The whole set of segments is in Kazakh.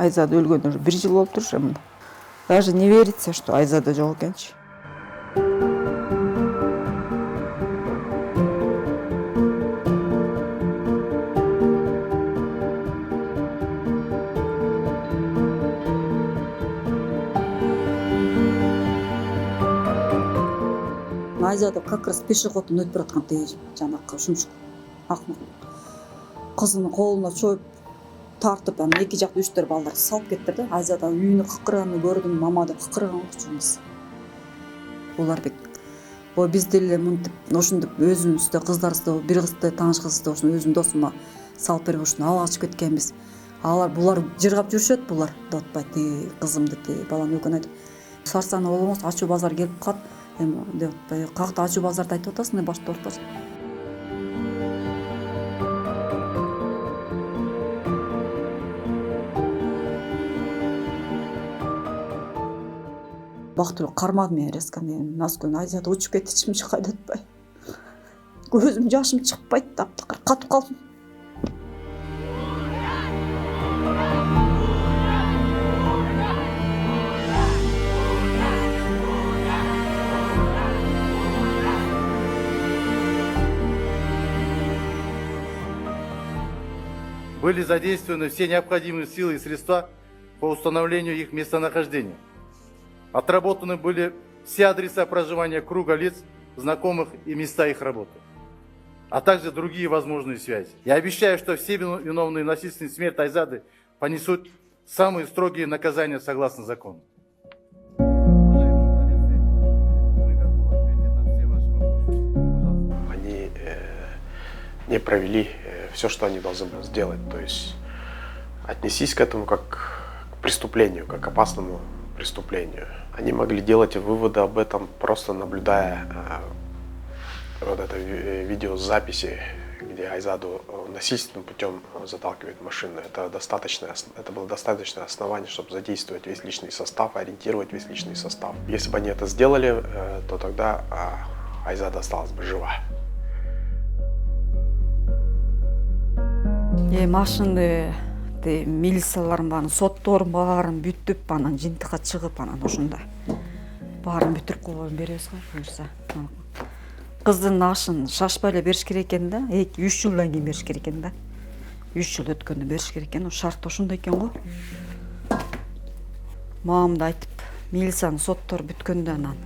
Айзада өлгөнүнө 1 жыл болуп туруш мында. Даже не верится, что Айзада жок экенчи. Айзада как раз пешеходдон өтүп бараткан тиги жанакы ушунчу акмак кызынын колуна чоюп тартып, анан эки жакта 3-4 балдар салып кетти да. Айзада үйүнө кыкырганын көрдүм, мама деп кыкырган болчубуз. Булар биз деле мынтип ошондоп өзүбүздө кыздарыбызды, бир кызды тааныш кызды ошону өзүмдүн досума салып берип ошону ала качып кеткенбиз. Булар жыргап жүрүшөт, булар деп атпайт, тиги кызымды, тиги баланы өлгөн айтып. Сарсана болбосо ачуу базар келип калат. Эми деп атпай, какта ачуу базарды айтып атасың, башта орточ. Бактылуу кармадым мен резко, мен наскүн Айзада учуп кетти, ичимчи кайда атпай. Көзүм жашым чыкпайт, таптакыр катып калдым. Были задействованы все необходимые силы и средства по установлению их местонахождения. Отработаны были все адреса проживания круга лиц, знакомых и места их работы, а также другие возможные связи. Я обещаю, что все виновные в насильственной смерти Айзады понесут самые строгие наказания согласно закону. Они не провели все, что они должны были сделать. То есть отнесись к этому как к преступлению, как к опасному преступлению. Они могли делать выводы об этом, просто наблюдая вот это видеозаписи, где Айзаду насильственным путем заталкивает в машину. Это было достаточное основание, чтобы задействовать весь личный состав, ориентировать весь личный состав. Если бы они это сделали, то тогда Айзада осталась бы жива. Машинды милициялардын баарын, соттордун баарын бүтүп, анан жыйынтыкка чыгып, анан ошондо баарын бүтүрүп койгон беребиз го буюрса. Кыздын ашын шашпай эле бериш керек экен да, 2-3 жылдан кийин бериш керек экен да. 3 жыл өткөндө бериш керек экен, шарт ошондой экен го. Мамамды айтып, милициянын соттору бүткөндө анан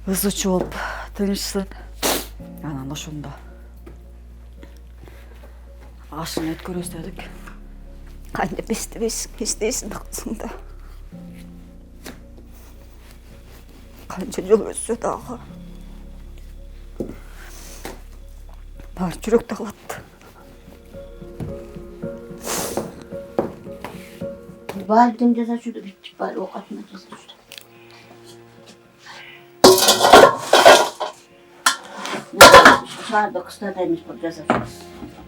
ызычы болуп тынчсын. Анан ошондо ашын өткөрөбүз дедик. Кантип иштейсиң кызым да. Канча жыл өтсө дагы баары жүрөктө калат. Баары тең жасап жүрдү, бүттүп баары оокатына жасап жүрдү. Шаарда кыстарда эмес болуп жасап жүрдү.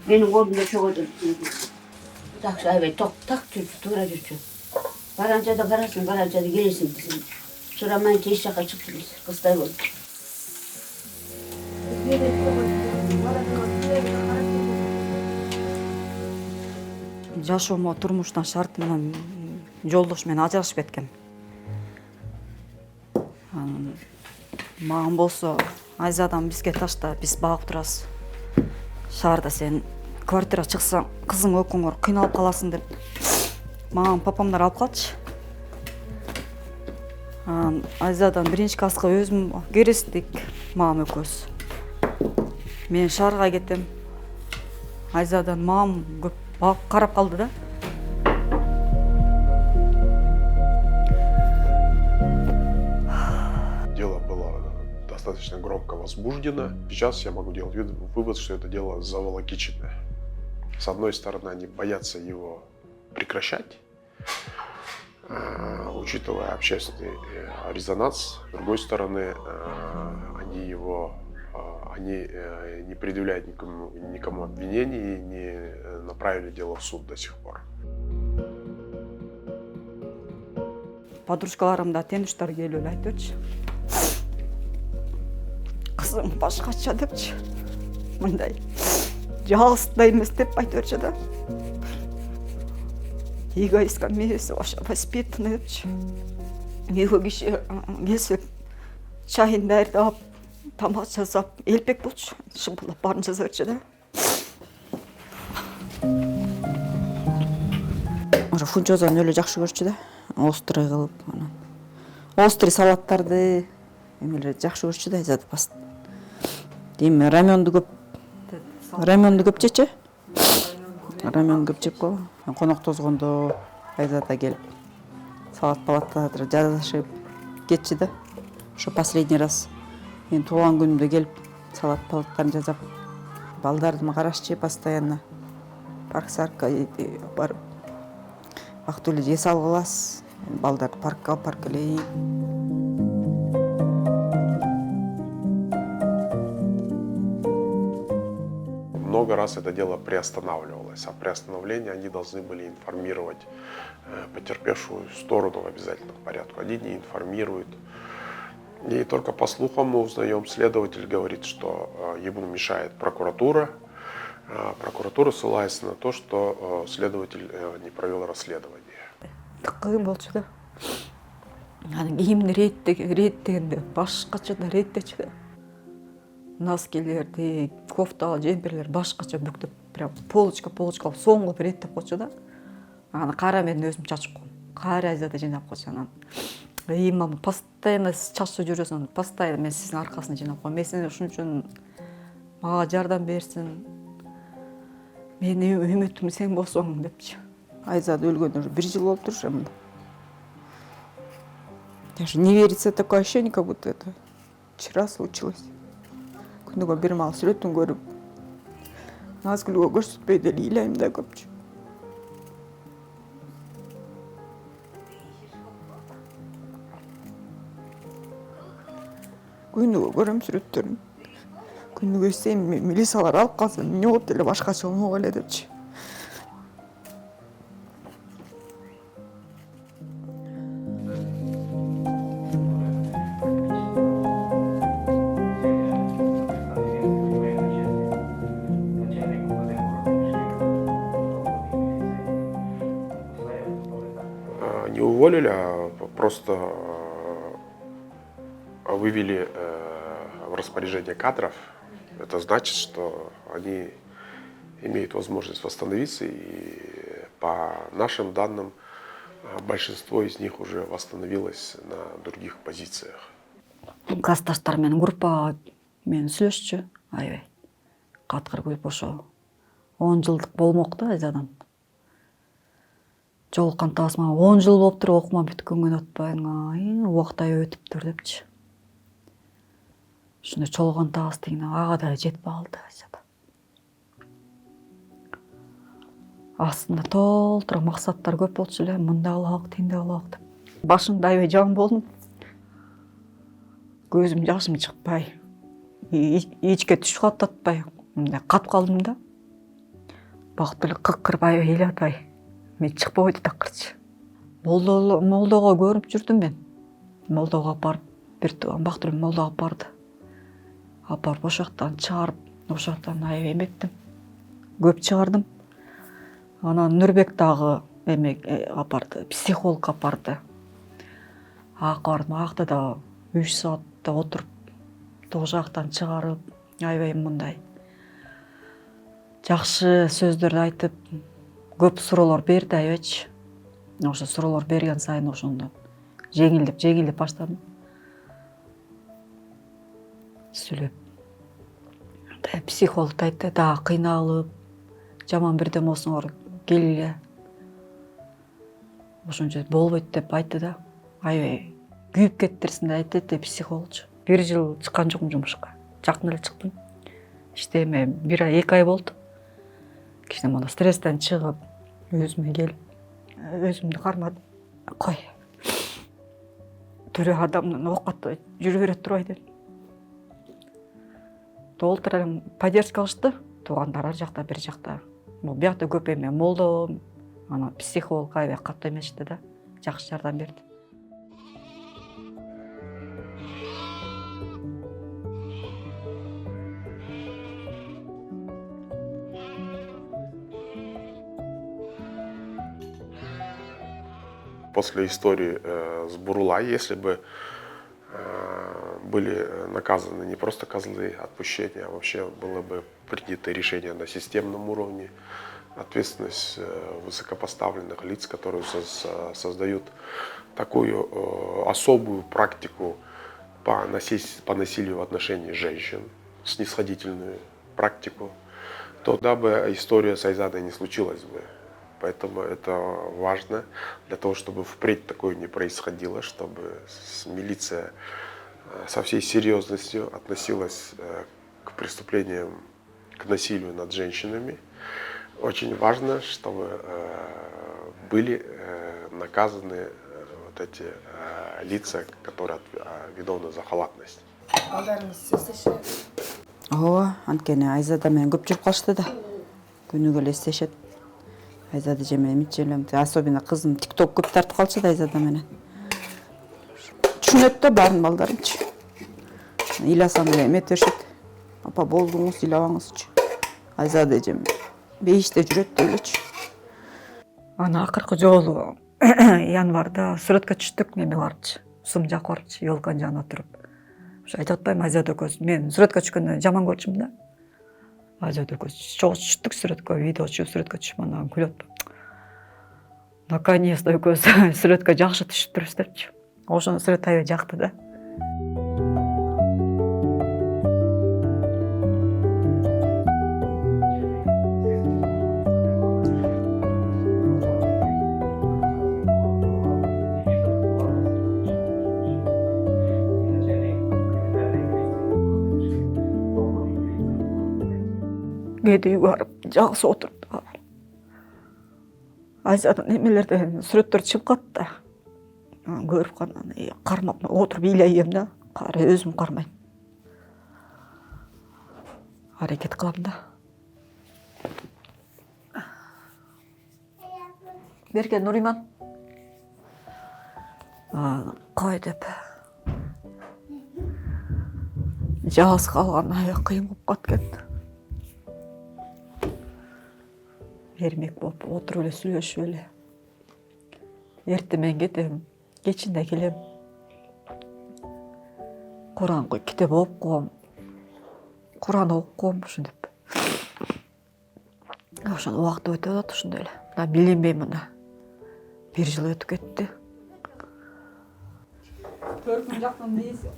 Менин колумда чөгөдүр. Так айбай так жүрчү, туура жүрчү. Баранчада барасың, баранчада келесиң. Сурамайынча эч жака чыгып келесиң, кыздай болуп. Жашоомо турмуштан шарты менен жолдош менен ажырашып кеткем. Маған болсо Айзаданы бизге ташта, биз багып турабыз. Шаарда сен квартира чыксаң, кызың окуңор кыйналып каласың деп маған папамдар алып калчы. Айзадан 1-класска өзүм кирестик, мамам экөөбүз. Мен шаарга кетем. Айзадан мамам көп багып карап калды да. Дело было достаточно громко возбуждено. Сейчас я могу делать вывод, что это дело заволокиченное. С одной стороны, они боятся его прекращать, учитывая общественный резонанс. С другой стороны, они не предъявляют никому обвинений и не направили дело в суд до сих пор. Подружкаларым да тенуштар келип эле айтыпчы. Кызым башкача депчи. Мындай жалгыз да эмес деп айтыпчы да. эгоистка миссия вообще воспитанный депчи. Үйгө киши келсе чайын даярдап, тамак жасап, элпек болчу. Шымбулап баарын жаза берчү да. Ошо фунчозаны эле жакшы көрчү да. Острый кылып, анан. Острый салаттарды эмелер жакшы көрчү да, Айзада басты. Эми раменду көп жечи. Рамен көп жеп кой. Конок тозгондо Айзада келип салат-палаттар жазышып кетчи да. Ошо последний раз мен туулган күнүмдө келип салат-палаттарын жасап, балдардыма карашчы постоянно. Парк-саркка барып Актөлө эс алгылас. Балдарды паркка паркелейт. Много раз это дело приостанавливалось, а при остановлении они должны были информировать потерпевшую сторону в обязательном порядке. Они не информируют. И только по слухам мы узнаем, следователь говорит, что ему мешает прокуратура. Прокуратура ссылается на то, что следователь не провел расследование. Кыйын болчу да. Анан кийимди рейттегенде башкача да рейттечи да. Носкилерди, кофта, жемперлер башкача бүктөп, прям полочка соңго рейттеп койчу да. Аны кара мен өзүм чачып коем. Кара Айзада жыйнап койчу анан. Мама постоянно чачып жүрөсүң, постоянно мен сиздин аркасына жыйнап коем. Мен сени ушун үчүн мага жардам берсин. Менин үмүтүм сен болсоң депчи. Айзада өлгөнүнө уже 1 жыл болуп турушу. Даже не верится, такое ощущение, как будто это вчера случилось. Күнүгө бир мал сүрөтүн көрүп, Назгүлгө көрсөтпөй деле ыйлайм да көпчү. Күнүгө көрөм сүрөттөрүн. Күнүгө сен милициялар алып калса, эмне болот эле башкача болмок эле депчи. Не уволили, а просто вывели в распоряжение кадров. Это значит, что они имеют возможность восстановиться, и по нашим данным большинство из них уже восстановилось на других позициях. Классташтар менен группа менен сүйлөшчү. Аябай каткыр күлүп ошо 10 жылдык болмок да Айзадан. Жолуккан тасма 10 жыл болуптур, окума бүткөнгө атпайың, убакыт аябай өтүптүр депчи. Ушундай чолгон тагыс деген ага да жетип калды Айзада. Астында толтура максаттар көп болчу эле, мындай кылабык, тиндей кылабык деп. Башымда аябай жан болдум. Көзүм жашым чыкпай, ичке түшүп каттатпай, мындай катып калдым да. Бакыт эле кыкырып аябай ыйлатпай. Мен чыкпай койду такырчы. Молдого көрүп жүрдүм мен. Молдого апарып, бир Бактылуу молдого апарды. Апарып ошоктан чыгарып, ошоктон аябай эметтим. Көп чыгардым. Анан Нурбек дагы апарды, психолог апарды. Бардым, акта да 3 саатта отуруп, тоо жактан чыгарып, аябай мындай жакшы сөздөрдү айтып, көп суроолор берди аябайчы. Ошо суроолор берген сайын ошондо жеңилдеп баштадым. Сүйлөп. Психолог айтты, дагы кыйналып, жаман бирдем болсоңор келгиле. Ошончо болбойт деп айтты да. Аябай күйүп кеттирсин деп айтты деп психологчу. 1 жыл чыккан жокмун жумушка. Жакын эле чыктым. Иштеме 1 ай 2 ай болду. Кичине мына стресстен чыгып, өзүмө келип, өзүмдү кармадым. Кой. Тирүү адамдын оокаты жүрө берет турбай деп. Толтура поддержка кылышты. Туугандар ар жакта, бир жакта. Биякта көп эме молдо, ана психолог аябай катуу эмешти да. Жакшы жардам берди. после истории с Бурулай, если бы были наказаны не просто козлы отпущения, а вообще было бы принято решение на системном уровне, ответственность высокопоставленных лиц, которые создают такую особую практику по насилию в отношении женщин, снисходительную практику, тогда бы история с Айзадой не случилась бы. Поэтому это важно для того, чтобы впредь такое не происходило, чтобы милиция со всей серьезностью относилась к преступлениям, к насилию над женщинами. Очень важно, чтобы были наказаны вот эти лица, которые виновны за халатность. ооба анткени Айзада менен көп жүрүп калышты да күнүгө эле эстешет. Айзада жеме эмчи элем особенно кызым тикток көп тартып калчу да Айзада менен түшүнөт да баарын балдарынчы ыйласам эле эмете беришет. Апа болдуңуз ыйлабаңызчы. Айзада эжем бейиште жүрөт деп элечи. Ана акыркы жолу январда сүрөткө түштүк неме барчы. Сум жак барчы, ёлканын жанына туруп. Айтып атпайм, Айзада экөөбүз мен сүрөткө түшкөндө жаман көрчүмүн да. Айзада экөөбүз чогуу түштүк сүрөткө, видео чыгып сүрөткө түшүп анан күлүп атпайм. Наконец-то экөөбүз сүрөткө жакшы түшүптүрбүз депчи. Ошону сүрөт аябай жакты да. Кээде үйгө барып жагысы отуруп Айзадын немелерден сүрөттөр чыгып калат да. Көрүп калган кармап отуруп ыйлайм да. Өзүм кармайм. Аракет кылам да. Берген Нуриман. Кой деп. Жаз калган аяк кыйын болуп калат экен. Эрмек болуп отуруп эле сүйлөшүп эле. Эртемен кетем, кечинде келем. Куранга китеп окуп коем. Куран окуп коем ушинтип. Ошондо убакыт өтүп атат ушундай эле. Мына билинбейм мына. 1 жыл өтүп кетти. Төркүн жактан нээси.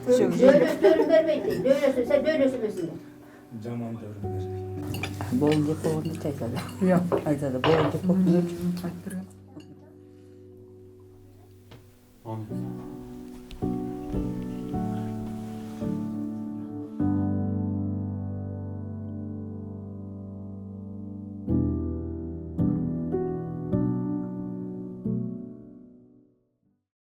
Dövlöslerin vermeydi. Dövlösün, sen dövlösün. Zaman dövülür. Boyun деп болгондо Айзада. Жок. Айзада боюн деп болуп. Айтып берген.